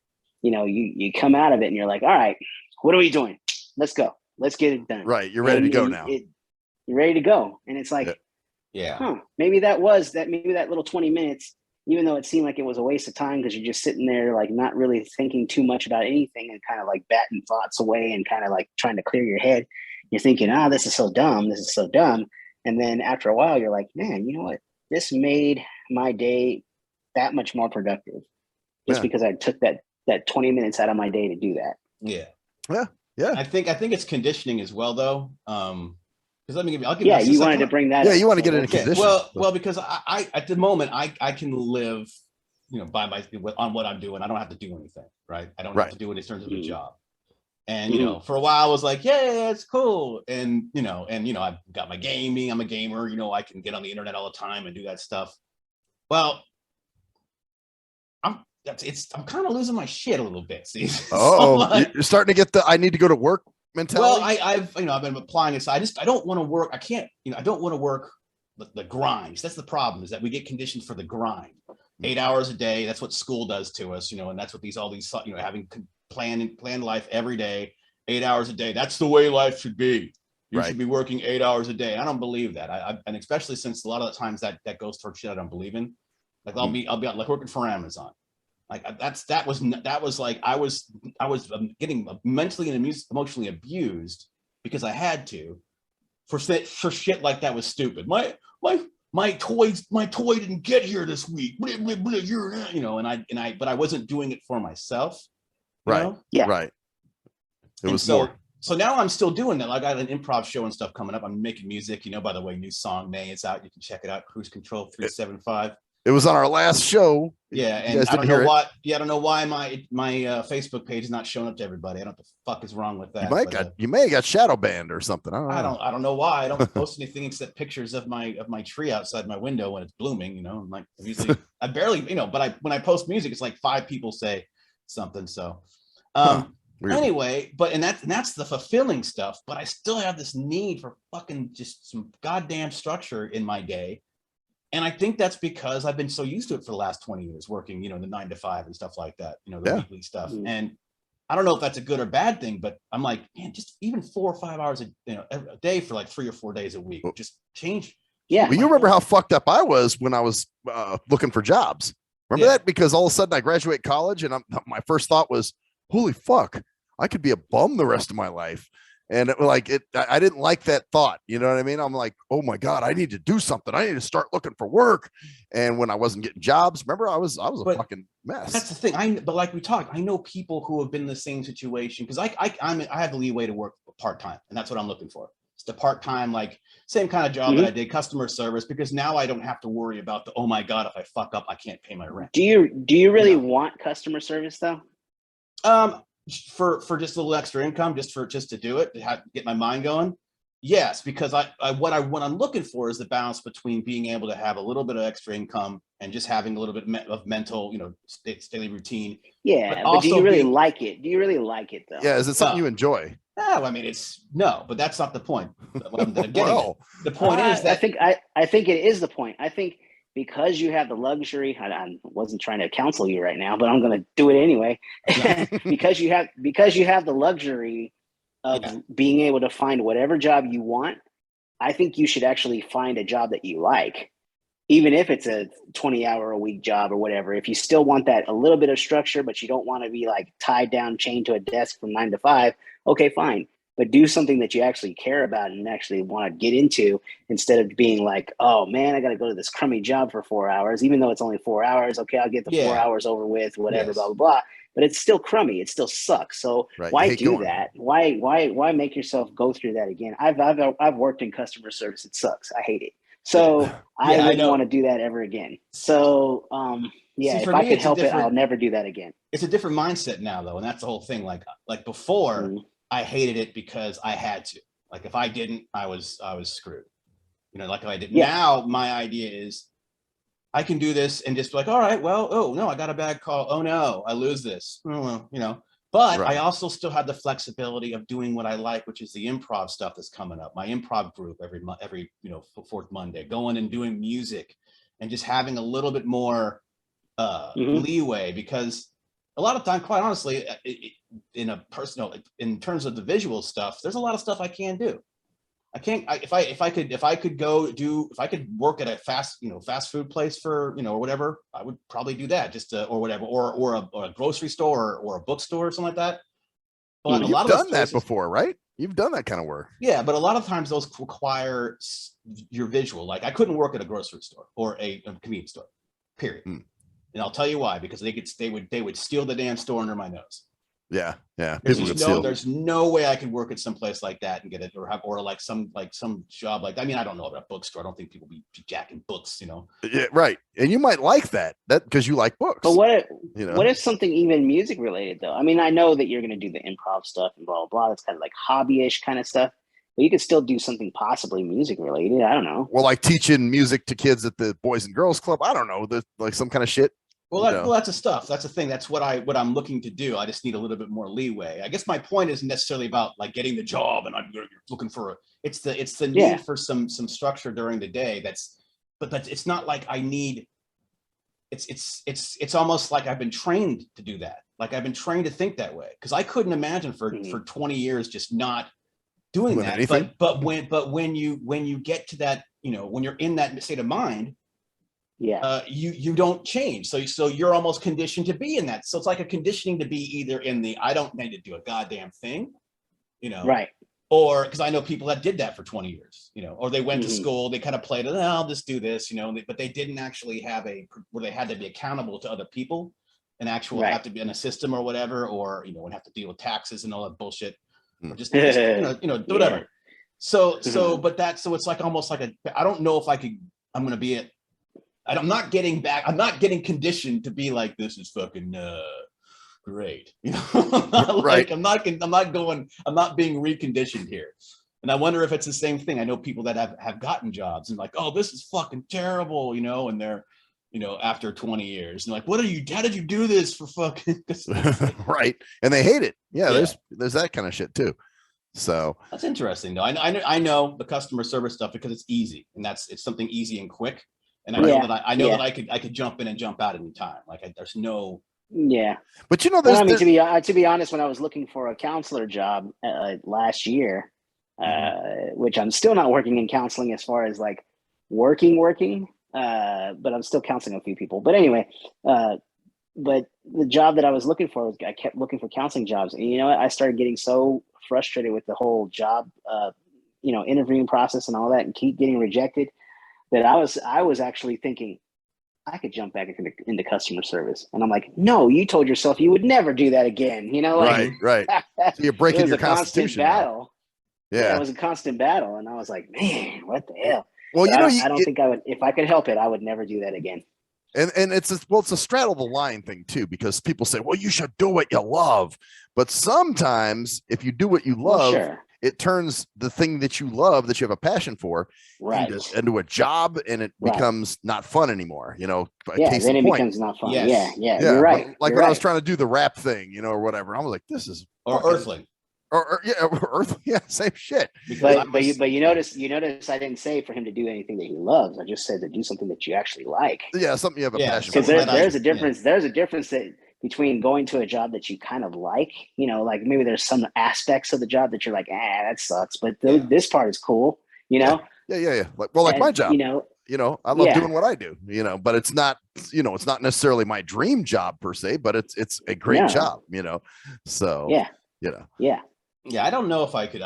You know, you come out of it and you're like, all right, what are we doing? Let's go. Let's get it done. Right. You're ready to go now. You're ready to go. And it's like, Yeah. maybe that little 20 minutes, even though it seemed like it was a waste of time because you're just sitting there like not really thinking too much about anything and kind of like batting thoughts away and kind of like trying to clear your head. You're thinking, this is so dumb. This is so dumb. And then after a while, you're like, man, you know what? This made my day that much more productive just because I took that 20 minutes out of my day to do that. Yeah. I think it's conditioning as well, though. Because I'll give you wanted to bring that up. Yeah, you want to get into condition. Well, because I at the moment I can live, you know, on what I'm doing. I don't have to do anything, right? I don't have to do it in terms of a job. And you know, for a while I was like, yeah, it's cool. And you know, I've got my gaming. I'm a gamer. You know, I can get on the internet all the time and do that stuff. Well, I'm kind of losing my shit a little bit. See? You're starting to get the I need to go to work mentality. Well, I've been applying it. So I don't want to work. I can't, I don't want to work the grind. That's the problem, is that we get conditioned for the grind. 8 hours a day. That's what school does to us, and that's what all these, having planned life every day, 8 hours a day. That's the way life should be. You should be working 8 hours a day. I don't believe that. And especially since a lot of the times that goes towards shit I don't believe in. Like I'll be like working for Amazon. Like that was like I was getting mentally and emotionally abused because I had to for shit like that was stupid. My toy didn't get here this week. Blah, blah, blah, but I wasn't doing it for myself. Right. Yeah. Right. It was more. So now I'm still doing that. Like I have an improv show and stuff coming up. I'm making music, by the way, new song, May, it's out. You can check it out. Cruise Control 375. It was on our last show. Yeah, and I don't know why. Yeah, I don't know why my Facebook page is not showing up to everybody. I don't know what the fuck is wrong with that. You may have got shadow banned or something. I don't know why. I don't post anything except pictures of my tree outside my window when it's blooming. I'm like usually I barely but when I post music, it's like 5 people say something. So anyway, and that's the fulfilling stuff. But I still have this need for fucking just some goddamn structure in my day. And I think that's because I've been so used to it for the last 20 years working, the 9 to 5 and stuff like that, the weekly stuff. And I don't know if that's a good or bad thing, but I'm like, man, just even 4 or 5 hours a day for like 3 or 4 days a week, just change. Yeah. Well, you remember how fucked up I was when I was looking for jobs. Remember that? Because all of a sudden I graduate college and my first thought was, holy fuck, I could be a bum the rest of my life. And I didn't like that thought. You know what I mean? I'm like, oh my God, I need to do something. I need to start looking for work. And when I wasn't getting jobs, remember, I was a fucking mess. That's the thing. But like we talked, I know people who have been in the same situation because I have the leeway to work part-time, and that's what I'm looking for. It's the part-time, like same kind of job that I did, customer service, because now I don't have to worry about oh my God, if I fuck up, I can't pay my rent. Do you really want customer service though? For just a little extra income, just to do it, to get my mind going. Yes, because what I'm looking for is the balance between being able to have a little bit of extra income and just having a little bit of mental, daily routine. Yeah, but do you really like it? Do you really like it though? Yeah, is it something you enjoy? No, I mean no, but that's not the point. The point is that I think it is the point. I think because you have the luxury, I wasn't trying to counsel you right now, but I'm going to do it anyway. because you have the luxury of being able to find whatever job you want. I think you should actually find a job that you like, even if it's a 20-hour-a-week job or whatever. If you still want that a little bit of structure, but you don't want to be like tied down, chained to a desk from 9 to 5, okay, fine. But do something that you actually care about and actually want to get into, instead of being like, oh man, I got to go to this crummy job for 4 hours, even though it's only 4 hours. Okay, I'll get the 4 hours over with, whatever, blah, blah, blah. But it's still crummy. It still sucks. So why do that? Why make yourself go through that again? I've worked in customer service. It sucks. I hate it. So I I wouldn't know. want to do that ever again. So See, if for I me, could it's a help it, I'll different, never do that again. it's a different mindset now though. And that's the whole thing. Like before Mhm. I hated it because I had to, like, if I didn't, I was screwed, you know, like if I did. Yeah. Now my idea is I can do this and just be like, all right, well, oh no, I got a bad call. Oh no, I lose this. Oh, well, you know, but Right. I also still have the flexibility of doing what I like, which is the improv stuff that's coming up. My improv group every you know, fourth Monday, going and doing music and just having a little bit more Mhm. leeway, because a lot of time, quite honestly, in a personal, in terms of the visual stuff, there's a lot of stuff I can do. I can't. If I could go do, if I could work at a fast food place for, you know, or whatever, I would probably do that, just to, or whatever, or a grocery store or a bookstore or something like that. But Well, a you've lot of those done that places, before, right? You've done that kind of work. yeah, but a lot of times those require your visual. Like I couldn't work at a grocery store or a convenience store, period. Hmm. And I'll tell you why, because they would steal the damn store under my nose. Yeah. There's People just could steal. there's no way I could work at some place like that and get it, or have, or like some job like, I mean, I don't know about a bookstore. I don't think people be jacking books, you know. Yeah, right. And you might like that because you like books. But you know, what if something even music related though? I mean, I know that you're going to do the improv stuff and blah, blah, blah. That's kind of like hobbyish kind of stuff, but you could still do something possibly music related. I don't know. well, like teaching music to kids at the Boys and Girls Club. I don't know, like some kind of shit. Well, that's a stuff. That's the thing. That's what I'm looking to do. I just need a little bit more leeway. I guess my point isn't necessarily about like getting the job, and I'm looking for it's the need for some structure during the day. But it's not like I need. It's almost like I've been trained to do that. Like I've been trained to think that way, because I couldn't imagine for 20 years just not doing that. Anything. But when you get to that, you know, when you're in that state of mind, you don't change. So you're almost conditioned to be in that. So it's like a conditioning to be either in the, I don't need to do a goddamn thing, you know, right? Or because I know people that did that for 20 years, you know, or they went to school, they kind of played it, oh, I'll just do this, you know, but they didn't actually have where they had to be accountable to other people and actually have to be in a system or whatever, or, you know, would have to deal with taxes and all that bullshit, or just you know, whatever. So it's like almost like I don't know if I'm going to be it. I'm not getting conditioned to be like, this is fucking great, you know. Like I'm not being reconditioned here. And I wonder if it's the same thing. I know people that have gotten jobs and like, oh, this is fucking terrible, you know, and they're, you know, after 20 years and like, how did you do this for fucking right? And they hate it. Yeah. There's that kind of shit too. So that's interesting though. I know the customer service stuff because it's easy, and it's something easy and quick. And I know that I could jump in and jump out anytime. Like there's no. Yeah. But you know, to be honest, when I was looking for a counselor job last year, which I'm still not working in counseling as far as like working, but I'm still counseling a few people. But anyway, but the job that I was looking for I kept looking for counseling jobs, and you know what? I started getting so frustrated with the whole job, you know, interviewing process and all that, and keep getting rejected, that I was actually thinking I could jump back into customer service. And I'm like, no, you told yourself you would never do that again. You know, like, right. So you're breaking your constitution. Battle. Yeah, it was a constant battle. And I was like, man, what the hell? Well, but I don't think I would, if I could help it, I would never do that again. And it's a straddle the line thing too, because people say, well, you should do what you love. But sometimes if you do what you love, it turns the thing that you love, that you have a passion for, into a job, and it becomes not fun anymore. You know, then it becomes not fun. Yes. Yeah, you're right. Like when I was trying to do the rap thing, you know, or whatever, I was like, this is Earthling. Or Earthling, same shit. But you notice I didn't say for him to do anything that he loves. I just said to do something that you actually like. Yeah, something you have a passion for. Because there's a difference. There's a difference between going to a job that you kind of like, you know, like maybe there's some aspects of the job that you're like, that sucks, but this part is cool, you know? Yeah. Like my job, you know, I love doing what I do, you know, but it's not, you know, it's not necessarily my dream job per se, but it's a great job, you know? So, you know. Yeah. I don't know if I could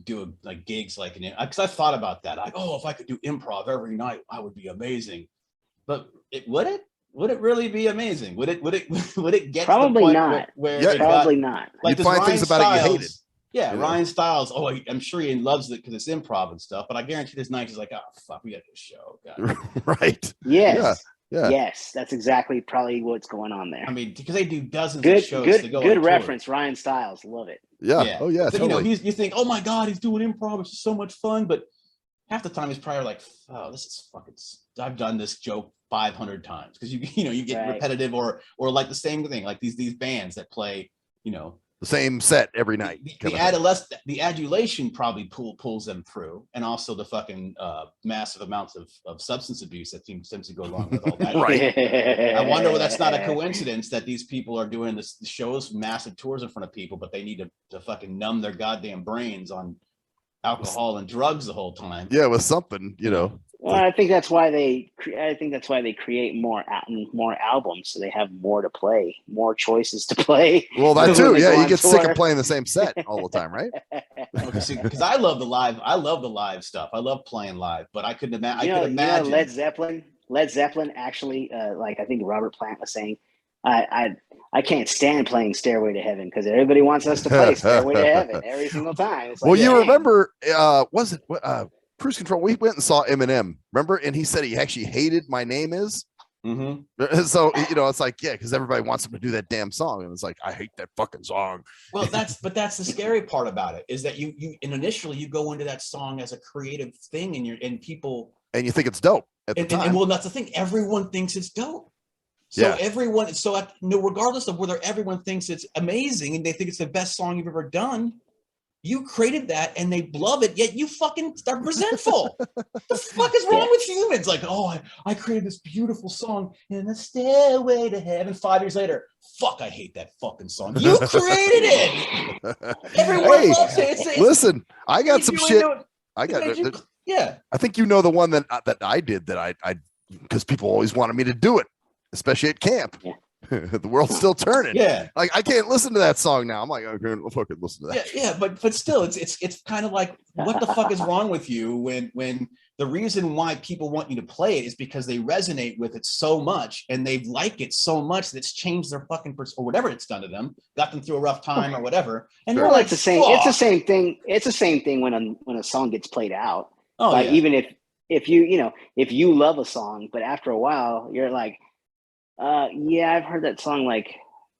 do like gigs like because I thought about that. Like, if I could do improv every night, I would be amazing. But would it really be amazing? Would it get probably to the point not? Where probably not. Like you find things about it you hated. Yeah, You Ryan Stiles. Oh, I'm sure he loves it because it's improv and stuff. But I guarantee this night he's like, oh fuck, we got this show. God. Right. Yes. Yeah. Yes, that's exactly probably what's going on there. I mean, because they do dozens of shows. Good reference, Ryan Stiles. Love it. Yeah. Oh yeah. So, Totally. You think, oh my God, he's doing improv. It's just so much fun. But half the time he's probably like, oh, this is fucking. I've done this joke 500 times because you get repetitive or like the same thing, like these bands that play, the same set every night. The adulation probably pulls them through, and also the fucking massive amounts of substance abuse that seems to go along with all that. Right. I wonder whether that's not a coincidence that these people are doing the shows, massive tours in front of people, but they need to fucking numb their goddamn brains on alcohol and drugs the whole time. Yeah, with something, Well, I think that's why they create more albums, so they have more to play, more choices to play. Well, that too. Yeah, you get sick of playing the same set all the time, right? Because I love the live stuff. I love playing live, but I couldn't imagine. I could imagine Led Zeppelin actually, like I think Robert Plant was saying, I can't stand playing Stairway to Heaven because everybody wants us to play Stairway to Heaven every single time. It's like, well, you remember, was it Cruise Control? We went and saw Eminem, remember? And he said he actually hated My Name Is. Mm-hmm. So, it's like, yeah, because everybody wants him to do that damn song. And it's like, I hate that fucking song. Well, that's the scary part about it is that you initially you go into that song as a creative thing and people. And you think it's dope at the time. And well, that's the thing. Everyone thinks it's dope. So regardless of whether everyone thinks it's amazing and they think it's the best song you've ever done, you created that and they love it, yet you fucking are resentful. The fuck is wrong with humans? Like, oh, I created this beautiful song in the Stairway to Heaven. 5 years later, fuck, I hate that fucking song. You created it. Everyone loves it. Listen, I got some shit. I think the one that I did that I because people always wanted me to do it, especially at camp. Yeah. The world's still turning. Yeah, like I can't listen to that song now. I'm like, okay, I'll fucking listen to that. Yeah, but still, it's kind of like, what the fuck is wrong with you when the reason why people want you to play it is because they resonate with it so much and they like it so much that it's changed their fucking or whatever it's done to them, got them through a rough time or whatever. And they're like, it's the same. It's the same thing. It's the same thing when a song gets played out. Oh, like, even if you love a song, but after a while you're like, I've heard that song like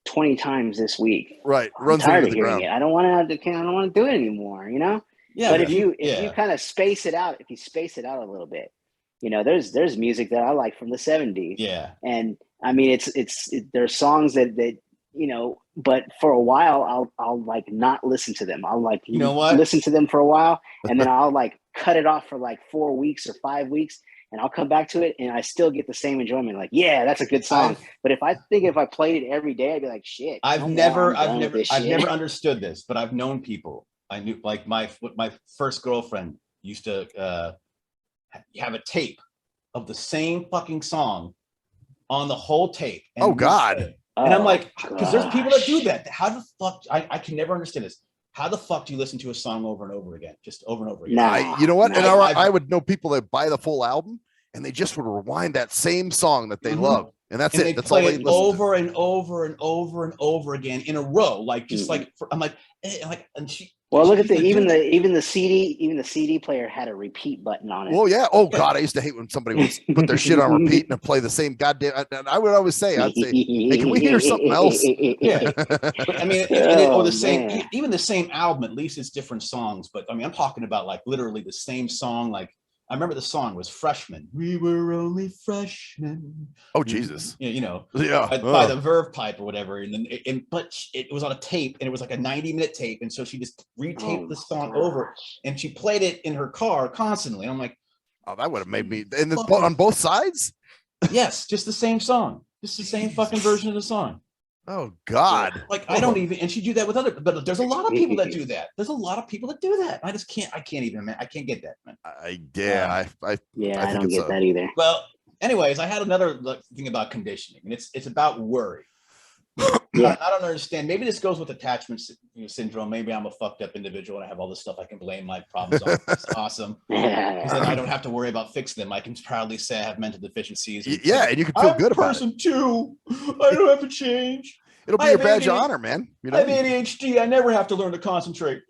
20 times this week. Right. I'm tired of hearing it. I don't want to do it anymore, Yeah. But if you kind of space it out, a little bit, there's music that I like from the 70s. Yeah. And I mean, there's songs that but for a while I'll like not listen to them. I'll like, listen to them for a while and then I'll like cut it off for like 4 weeks or 5 weeks. And I'll come back to it and I still get the same enjoyment. Like, yeah, that's a good song. But if I played it every day, I'd be like, shit. I've never understood this, but I've known people. I knew, like my first girlfriend used to have a tape of the same fucking song on the whole tape. And oh God. And I'm like, because there's people that do that. How the fuck? I can never understand this. How the fuck do you listen to a song over and over again? Just over and over again. You know what? And I would know people that buy the full album and they just would rewind that same song that they love. And that's it. That's all they listen over and over and over and over again in a row. Like, just like, I'm like, and she. Well, look at even the CD player had a repeat button on it. Well, yeah. Oh God, I used to hate when somebody would put their shit on repeat and play the same goddamn. And I would always say, I'd say, hey, can we hear something else? Yeah. But, I mean, or the same, even the same album. At least it's different songs. But I mean, I'm talking about like literally the same song. Like, I remember the song was "Freshmen." We were only freshmen. Oh Jesus! By the Verve Pipe or whatever, but it was on a tape, and it was like a 90-minute tape, and so she just retaped the song over, and she played it in her car constantly. I'm like, oh, that would have made me. And on both sides. Yes, just the same song, just the same fucking version of the song. Oh God! Like I don't even, and she do that with other. But there's a lot of people that do that. There's a lot of people that do that. I can't even. I can't get that, man. I don't get that either. Well, anyways, I had another thing about conditioning, and it's about worry. I don't understand. Maybe this goes with attachment syndrome. Maybe I'm a fucked up individual and I have all this stuff I can blame my problems on. It's awesome. Because then I don't have to worry about fixing them. I can proudly say I have mental deficiencies. And you can feel good about it. I'm a person too. I don't have to change. It'll be I your have badge of ADHD. honor, man. You I have know, ADHD. I never have to learn to concentrate.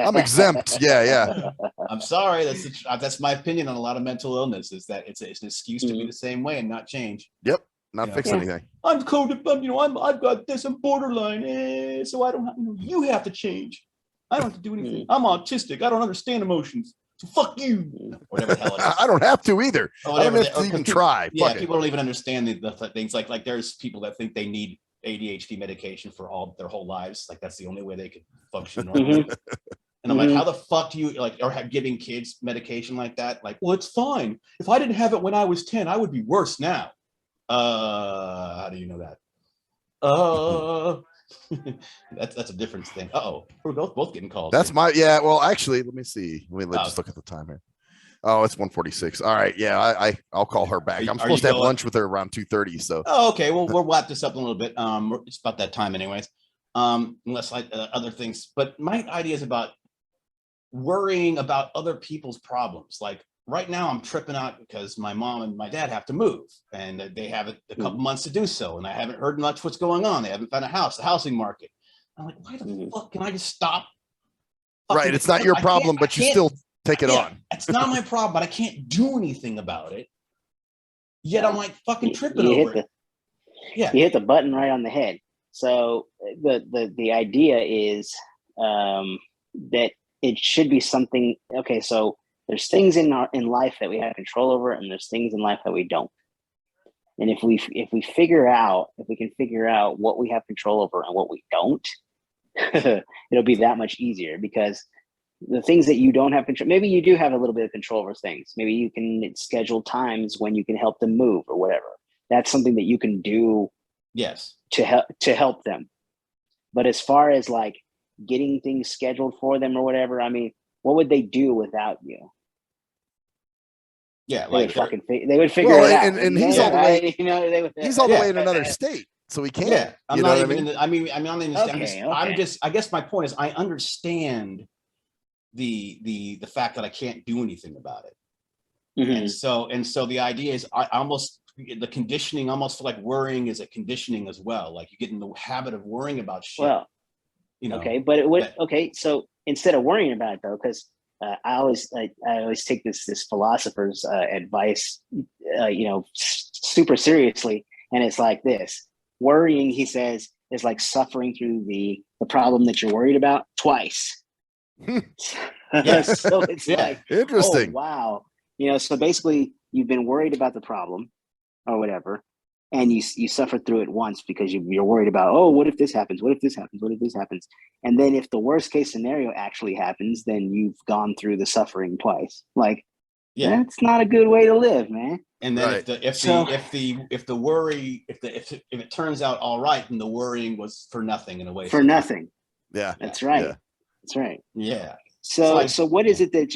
I'm exempt. Yeah. I'm sorry. That's my opinion on a lot of mental illness. Is that it's an excuse to be Mhm. the same way and not change. Yep. Not Yeah. fix Yeah. anything. I'm codependent. I've got this. I'm borderline. So I don't have. You have to change. I don't have to do anything. I'm autistic. I don't understand emotions. So fuck you. Whatever the hell it is. I don't have to either. Or I don't whatever have to or even people- try. Yeah, Fuck it. people don't even understand the things like there's people that think they need ADHD medication for all their whole lives. Like that's the only way they could function normally. And I'm like, how the fuck do you like, or have giving kids medication like that? Like, well, it's fine. If I didn't have it when I was 10, I would be worse now. How do you know that? That's a different thing. Uh-oh, we're both getting calls. That's my well. Actually, let me see. Let's just look at the time here. Oh, it's 1:46. All right, yeah, I'll call her back. I'm supposed to have lunch with her around 2:30. So. Oh, okay. Well, we'll wrap this up in a little bit. It's about that time, anyways. Unless other things, but my idea is about worrying about other people's problems. Like right now, I'm tripping out because my mom and my dad have to move, and they have a couple months to do so, and I haven't heard much what's going on. They haven't found a house, the housing market. I'm like, why the fuck can I just stop? Right, it's not your problem, but you still take it on. It's not my problem, but I can't do anything about it. Yet I'm like fucking tripping over it. You hit the button right on the head. So the idea is that it should be something. Okay, so there's things in life that we have control over, and there's things in life that we don't. And if we can figure out what we have control over and what we don't, it'll be that much easier, because the things that you don't have control, maybe you do have a little bit of control over things. Maybe you can schedule times when you can help them move or whatever. That's something that you can do. Yes. To help them. But as far as like getting things scheduled for them or whatever, I mean, what would they do without you? Yeah, they would figure it out. And he's all the way, he's all the way in another another state, so he can't. Yeah, I'm you know not what even. I mean, I'm not even. Okay. I guess my point is, I understand the fact that I can't do anything about it, and so the idea is, I almost the conditioning. Almost feel like worrying is a conditioning as well. Like you get in the habit of worrying about shit. Well, okay, but it would So instead of worrying about it though, because I always take this philosopher's advice, super seriously, and it's like this: worrying, he says, is like suffering through the problem that you're worried about twice. Yes. So it's like interesting. Oh, wow, so basically you've been worried about the problem or whatever, and you suffer through it once because you're worried about, oh, what if this happens? What if this happens? What if this happens? And then if the worst case scenario actually happens, then you've gone through the suffering twice. Like, that's not a good way to live, man. And then if it turns out all right, then the worrying was for nothing in a way. For nothing. Yeah. That's right. Yeah. That's right. Yeah. So what is it that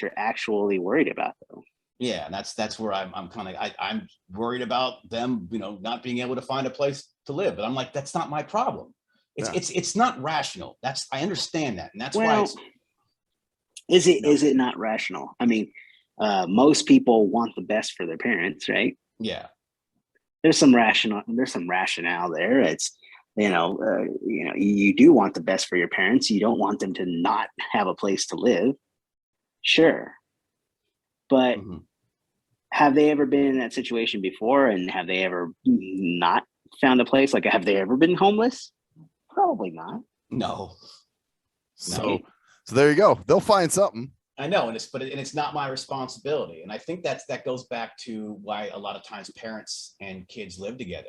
you're actually worried about though? Yeah, and that's where I'm worried about them, not being able to find a place to live. But I'm like, that's not my problem. It's not rational. I understand that, and that's why. Is it not rational? I mean, most people want the best for their parents, right? Yeah. There's some rationale there. It's you do want the best for your parents. You don't want them to not have a place to live. Sure. But have they ever been in that situation before? And have they ever not found a place? Like, have they ever been homeless? Probably not. No. So there you go. They'll find something. I know, and it's not my responsibility. And I think that goes back to why a lot of times parents and kids live together.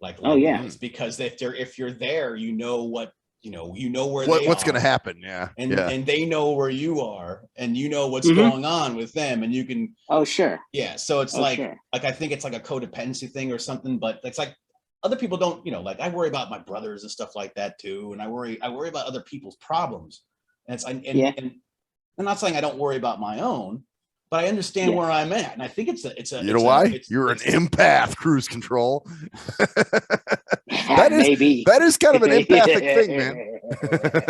It's because if you're there, you know where what's going to happen. Yeah. And they know where you are, and you know what's going on with them, and you can. Oh, sure. Yeah. So it's I think it's like a codependency thing or something, but it's like other people don't, like I worry about my brothers and stuff like that too. And I worry about other people's problems. And and I'm not saying I don't worry about my own, but I understand where I'm at. And I think it's a why? You're an empath, cruise control. That is kind of an empathic thing, man.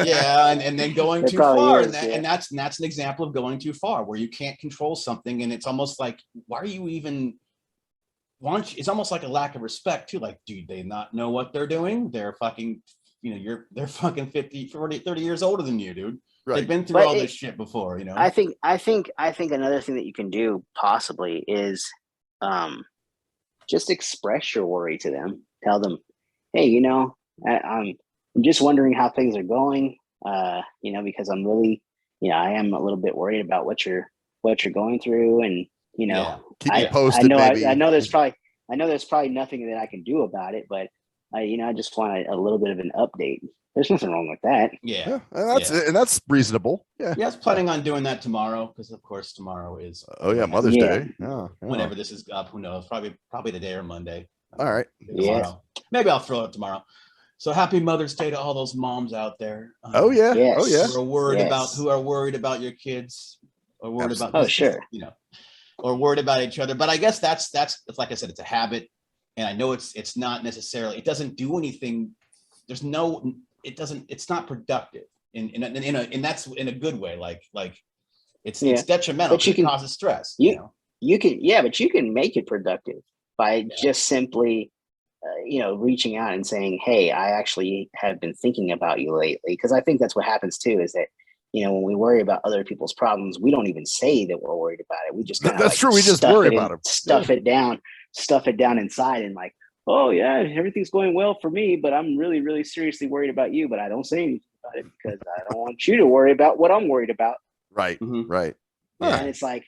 Yeah, and then going too far, and that's an example of going too far, where you can't control something, and it's almost like, why are you even it's almost like a lack of respect too. Like, do they not know what they're doing? They're fucking, they're fucking 50, 40, 30 years older than you, dude. Right. They've been through all this shit before, I think another thing that you can do possibly is just express your worry to them. Tell them, hey, I'm just wondering how things are going. Because I'm really, I am a little bit worried about what you're going through, and keep me posted. I know there's probably nothing that I can do about it, but I just want a little bit of an update. There's nothing wrong with that. Yeah. And that's reasonable. Yeah. Yeah, I was planning on doing that tomorrow because, of course, tomorrow is. Mother's Day. Yeah. Whenever this is up, who knows? Probably today or Monday. All right. Yeah. Maybe I'll throw it tomorrow. So happy Mother's Day to all those moms out there. Yes. Who are worried about your kids, or worried about. Oh, sure. Or worried about each other. But I guess that's like I said, it's a habit, and I know it's not necessarily. It doesn't do anything. It's not productive, and that's in a good way. Like it's detrimental. But it causes stress. But you can make it productive by just simply, reaching out and saying, hey, I actually have been thinking about you lately. Because I think that's what happens too, is that, when we worry about other people's problems, we don't even say that we're worried about it. We just that's true. We just worry about them. Stuff it down inside, and like, oh yeah, everything's going well for me, but I'm really, really seriously worried about you. But I don't say anything about it because I don't want you to worry about what I'm worried about. Right. Mm-hmm. Right. And it's like,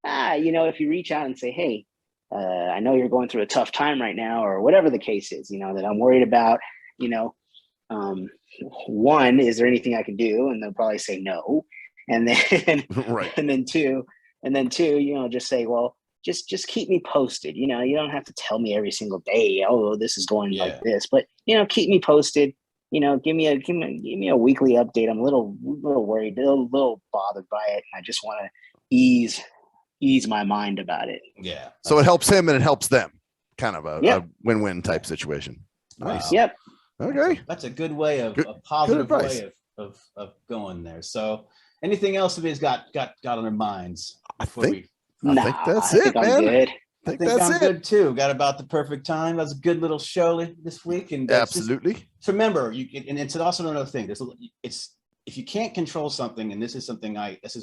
if you reach out and say, hey, I know you're going through a tough time right now, or whatever the case is, that I'm worried about, one, is there anything I can do? And they'll probably say no. And then, right. And then two, just say, well, just keep me posted. You don't have to tell me every single day, oh, this is going like this, but, keep me posted. Give me a weekly update. I'm a little worried, a little bothered by it. And I just want to ease my mind about it. Yeah. So it helps him and it helps them. Kind of a win-win type situation. Nice. Wow. Yep. Okay. That's a good way a positive way of going there. So anything else that he's got on their minds? I think that's I it, think I'm man. good. I think I'm good too. Got about the perfect time. That was a good little show this week. And absolutely. So remember, and it's also another thing. It's if you can't control something, and this is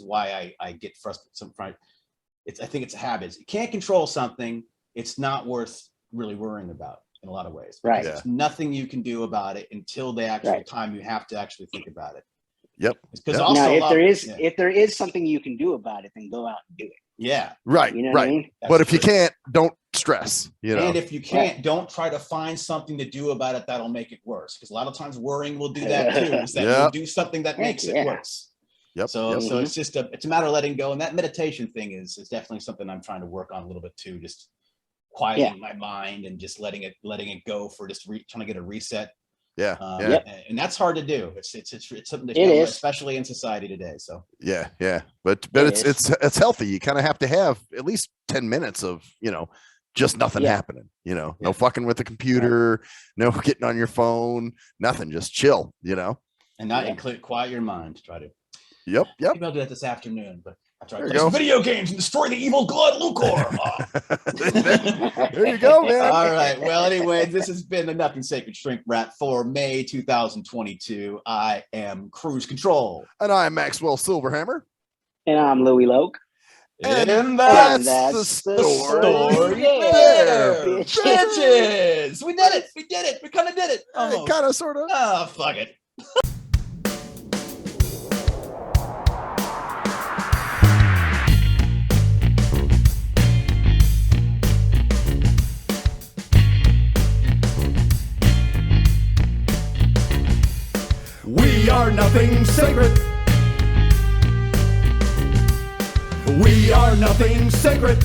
why I get frustrated. I think it's a habit. If you can't control something, it's not worth really worrying about in a lot of ways. Right. There's nothing you can do about it until the actual time you have to actually think about it. Yep. Because also, if there is something you can do about it, then go out and do it. Yeah. Right. You know right. What I mean? But if you can't, don't stress. And if you can't, don't try to find something to do about it that'll make it worse. Because a lot of times worrying will do that too. Is that you'll do something that makes it worse. Yep. So it's just it's a matter of letting go. And that meditation thing is definitely something I'm trying to work on a little bit too. Just quieting my mind and just letting it go for just trying to get a reset. Yeah. And that's hard to do. It's something that especially in society today. So yeah. But it's healthy. You kind of have to have at least 10 minutes of, just nothing happening, no fucking with the computer, no getting on your phone, nothing, just chill, and not quiet your mind. Try to. Yep. Maybe I'll do that this afternoon, but I try to play some video games and destroy the evil god Lucor. There you go, man. All right. Well, anyways, this has been the Nothing Sacred Shrink Wrap for May 2022. I am Cruise Control. And I'm Maxwell Silverhammer. And I'm Louie Loke. And that's the story there, bitches. We did it. We kind of did it. Kind of, sort of. Oh, fuck it. We are nothing sacred. We are nothing sacred.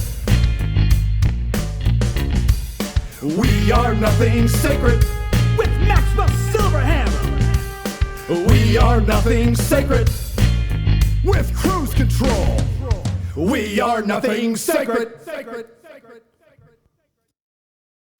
We are nothing sacred. With Maxwell Silverhammer. We are nothing sacred. With cruise control. We are nothing sacred.